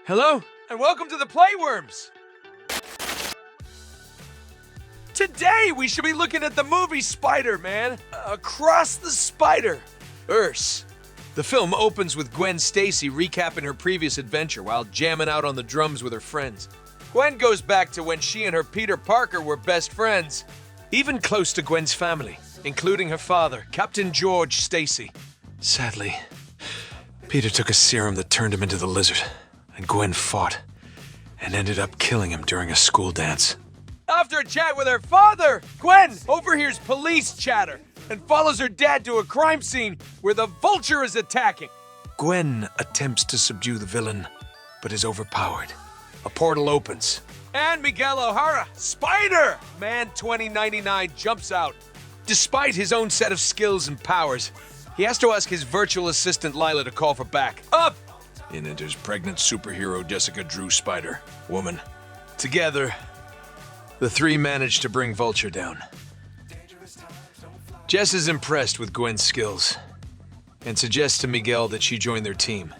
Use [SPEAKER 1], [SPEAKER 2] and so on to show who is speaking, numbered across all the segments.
[SPEAKER 1] Hello, and welcome to the Playworms! Today we should be looking at the movie Spider-Man Across the Spider-Verse. The film opens with Gwen Stacy recapping her previous adventure while jamming out on the drums with her friends. Gwen goes back to when she and her Peter Parker were best friends, even close to Gwen's family, including her father, Captain George Stacy. Sadly, Peter took a serum that turned him into the lizard, and Gwen fought and ended up killing him during a school dance. After a chat with her father, Gwen overhears police chatter and follows her dad to a crime scene where the Vulture is attacking. Gwen attempts to subdue the villain, but is overpowered. A portal opens, and Miguel O'Hara, Spider-Man 2099, jumps out. Despite his own set of skills and powers, he has to ask his virtual assistant Lila to call for backup. In enters pregnant superhero Jessica Drew Spider-Woman. Together, the three manage to bring Vulture down. Jess is impressed with Gwen's skills and suggests to Miguel that she join their team.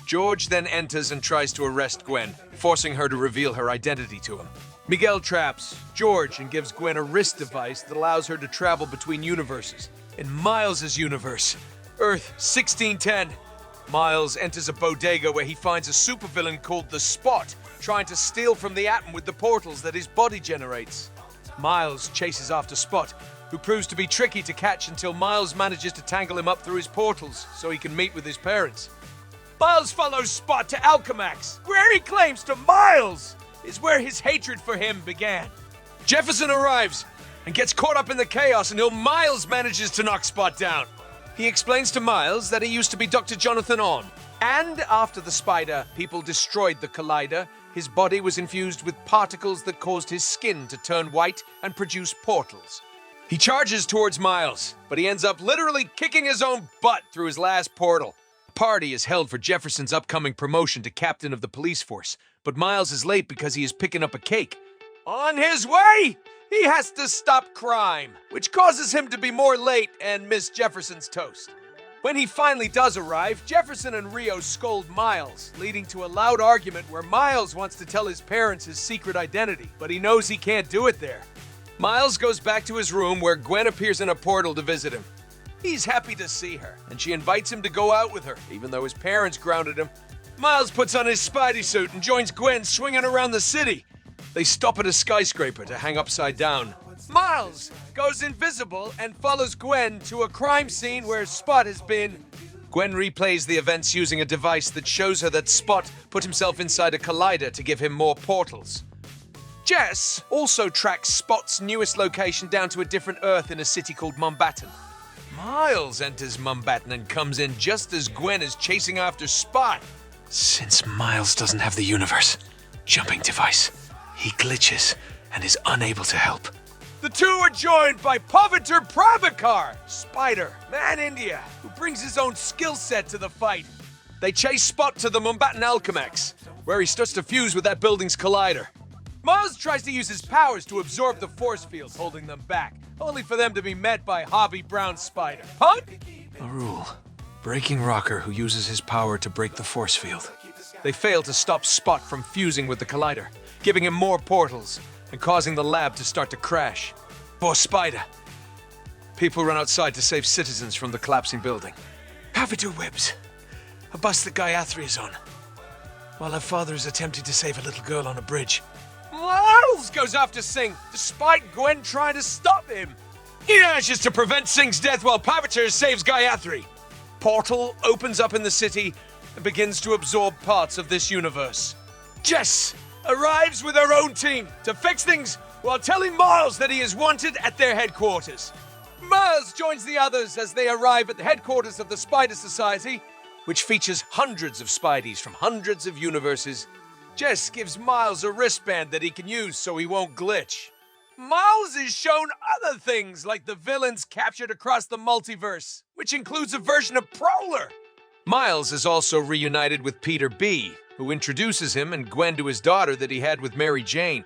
[SPEAKER 1] George then enters and tries to arrest Gwen, forcing her to reveal her identity to him. Miguel traps George and gives Gwen a wrist device that allows her to travel between universes. In Miles' universe, Earth 1610, Miles enters a bodega where he finds a supervillain called the Spot, trying to steal from the Atom with the portals that his body generates. Miles chases after Spot, who proves to be tricky to catch until Miles manages to tangle him up through his portals so he can meet with his parents. Miles follows Spot to Alchemax, where he claims to Miles is where his hatred for him began. Jefferson arrives and gets caught up in the chaos until Miles manages to knock Spot down. He explains to Miles that he used to be Dr. Jonathan On, and after the Spider people destroyed the Collider, his body was infused with particles that caused his skin to turn white and produce portals. He charges towards Miles, but he ends up literally kicking his own butt through his last portal. A party is held for Jefferson's upcoming promotion to captain of the police force, but Miles is late because he is picking up a cake. On his way, he has to stop crime, which causes him to be more late and miss Jefferson's toast. When he finally does arrive, Jefferson and Rio scold Miles, leading to a loud argument where Miles wants to tell his parents his secret identity, but he knows he can't do it there. Miles goes back to his room where Gwen appears in a portal to visit him. He's happy to see her, and she invites him to go out with her, even though his parents grounded him. Miles puts on his Spidey suit and joins Gwen swinging around the city. They stop at a skyscraper to hang upside down. Miles goes invisible and follows Gwen to a crime scene where Spot has been. Gwen replays the events using a device that shows her that Spot put himself inside a collider to give him more portals. Jess also tracks Spot's newest location down to a different Earth in a city called Mumbatan. Miles enters Mumbatan and comes in just as Gwen is chasing after Spot. Since Miles doesn't have the universe jumping device, he glitches and is unable to help. The two are joined by Paviter Prabhakar, Spider-Man India, who brings his own skill set to the fight. They chase Spot to the Mumbatan Alchemax, where he starts to fuse with that building's collider. Miles tries to use his powers to absorb the force field holding them back, only for them to be met by Hobby Brown Spider. Punk? A rule. Breaking Rocker, who uses his power to break the force field. They fail to stop Spot from fusing with the collider, giving him more portals and causing the lab to start to crash. For Spider, people run outside to save citizens from the collapsing building. Paviter whips a bus that Gayatri is on, while her father is attempting to save a little girl on a bridge. Miles goes after Singh, despite Gwen trying to stop him. He manages to prevent Singh's death while Paviter saves Gayatri. Portal opens up in the city and begins to absorb parts of this universe. Jess arrives with her own team to fix things while telling Miles that he is wanted at their headquarters. Miles joins the others as they arrive at the headquarters of the Spider Society, which features hundreds of Spideys from hundreds of universes. Jess gives Miles a wristband that he can use so he won't glitch. Miles is shown other things like the villains captured across the multiverse, which includes a version of Prowler. Miles is also reunited with Peter B., who introduces him and Gwen to his daughter that he had with Mary Jane.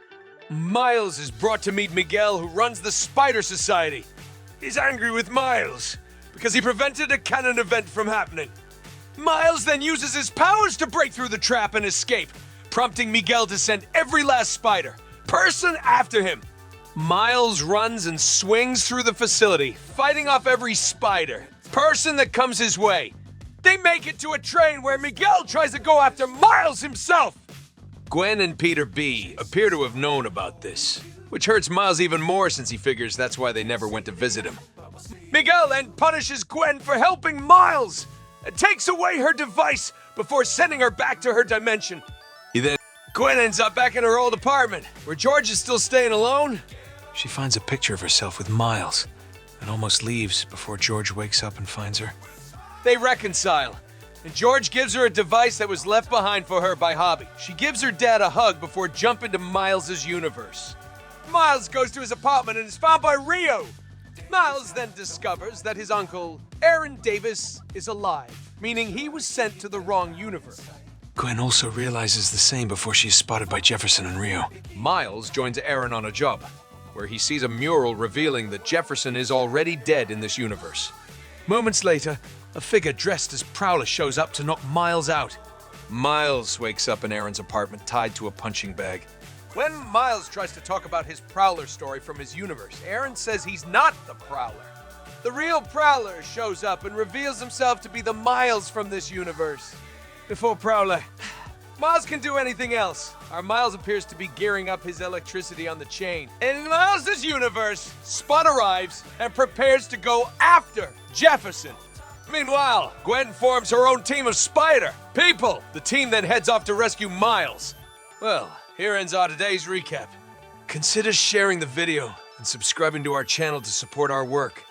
[SPEAKER 1] Miles is brought to meet Miguel, who runs the Spider Society. He's angry with Miles because he prevented a canon event from happening. Miles then uses his powers to break through the trap and escape, prompting Miguel to send every last spider, person after him. Miles runs and swings through the facility, fighting off every spider, person that comes his way. They make it to a train where Miguel tries to go after Miles himself. Gwen and Peter B appear to have known about this, which hurts Miles even more since he figures that's why they never went to visit him. Miguel then punishes Gwen for helping Miles and takes away her device before sending her back to her dimension. Gwen ends up back in her old apartment, where George is still staying alone. She finds a picture of herself with Miles and almost leaves before George wakes up and finds her. They reconcile, and George gives her a device that was left behind for her by Hobby. She gives her dad a hug before jumping to Miles' universe. Miles goes to his apartment and is found by Rio. Miles then discovers that his uncle, Aaron Davis, is alive, meaning he was sent to the wrong universe. Gwen also realizes the same before she is spotted by Jefferson and Rio. Miles joins Aaron on a job, where he sees a mural revealing that Jefferson is already dead in this universe. Moments later, a figure dressed as Prowler shows up to knock Miles out. Miles wakes up in Aaron's apartment tied to a punching bag. When Miles tries to talk about his Prowler story from his universe, Aaron says he's not the Prowler. The real Prowler shows up and reveals himself to be the Miles from this universe. Before Prowler, Miles can do anything else. Our Miles appears to be gearing up his electricity on the chain. In Miles' universe, Spot arrives and prepares to go after Jefferson. Meanwhile, Gwen forms her own team of spider people. The team then heads off to rescue Miles. Well, here ends our today's recap. Consider sharing the video and subscribing to our channel to support our work.